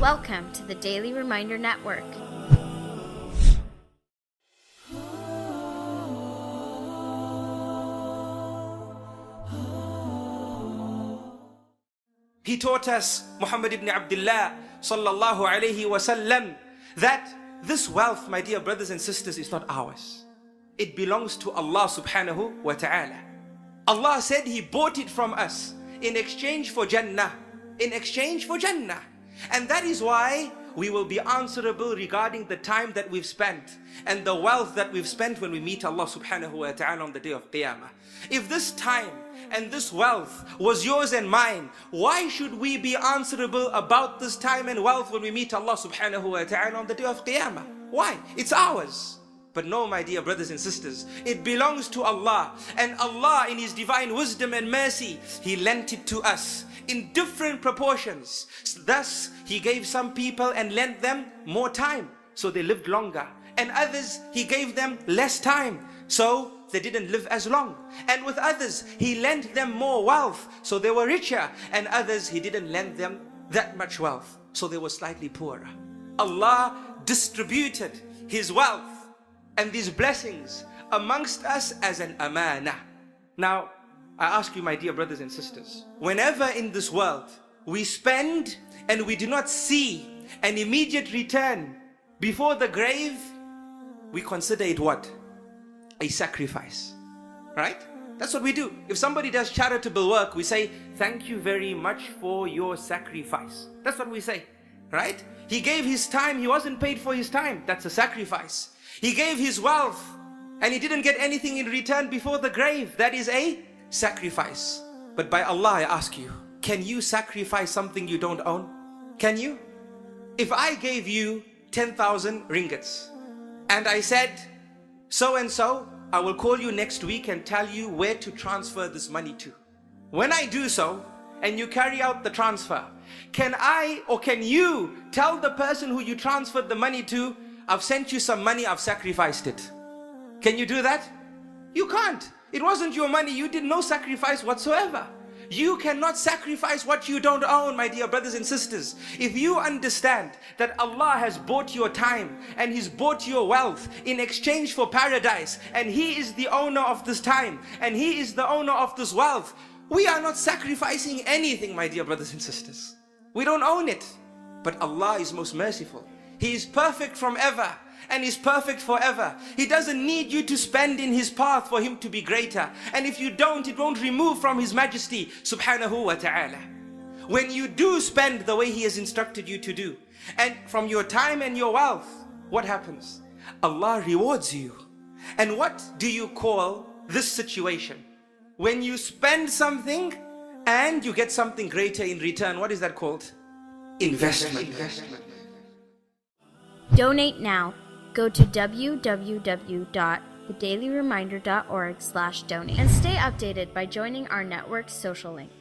Welcome to the Daily Reminder Network. He taught us, Muhammad ibn Abdullah sallallahu alayhi wasallam, that this wealth, my dear brothers and sisters, is not ours. It belongs to Allah subhanahu wa ta'ala. Allah said He bought it from us in exchange for Jannah. In exchange for Jannah. And that is why we will be answerable regarding the time that we've spent and the wealth that we've spent when we meet Allah subhanahu wa ta'ala on the day of Qiyamah. If this time and this wealth was yours and mine, why should we be answerable about this time and wealth when we meet Allah subhanahu wa ta'ala on the day of Qiyamah? Why? It's ours. But no, my dear brothers and sisters, it belongs to Allah. And Allah in His divine wisdom and mercy, He lent it to us in different proportions. Thus, He gave some people and lent them more time, so they lived longer. And others, He gave them less time, so they didn't live as long. And with others, He lent them more wealth, so they were richer. And others, He didn't lend them that much wealth, so they were slightly poorer. Allah distributed His wealth and these blessings amongst us as an amana. Now, I ask you, my dear brothers and sisters, whenever in this world we spend and we do not see an immediate return before the grave, we consider it what? A sacrifice, right? That's what we do. If somebody does charitable work, we say, thank you very much for your sacrifice. That's what we say, right? He gave his time, he wasn't paid for his time. That's a sacrifice. He gave his wealth and he didn't get anything in return before the grave. That is a sacrifice. But by Allah, I ask you, can you sacrifice something you don't own? Can you? If I gave you 10,000 ringgits and I said, so and so, I will call you next week and tell you where to transfer this money to. When I do so, and you carry out the transfer, can I or can you tell the person who you transferred the money to, I've sent you some money, I've sacrificed it? Can you do that? You can't. It wasn't your money. You did no sacrifice whatsoever. You cannot sacrifice what you don't own, my dear brothers and sisters. If you understand that Allah has bought your time and He's bought your wealth in exchange for paradise, and He is the owner of this time and He is the owner of this wealth, we are not sacrificing anything, my dear brothers and sisters. We don't own it. But Allah is most merciful. He is perfect from ever and He's perfect forever. He doesn't need you to spend in His path for Him to be greater. And if you don't, it won't remove from His majesty subhanahu wa ta'ala. When you do spend the way He has instructed you to do, and from your time and your wealth, what happens? Allah rewards you. And what do you call this situation? When you spend something and you get something greater in return, what is that called? Investment. Donate now. Go to www.thedailyreminder.org/donate and stay updated by joining our network's social links.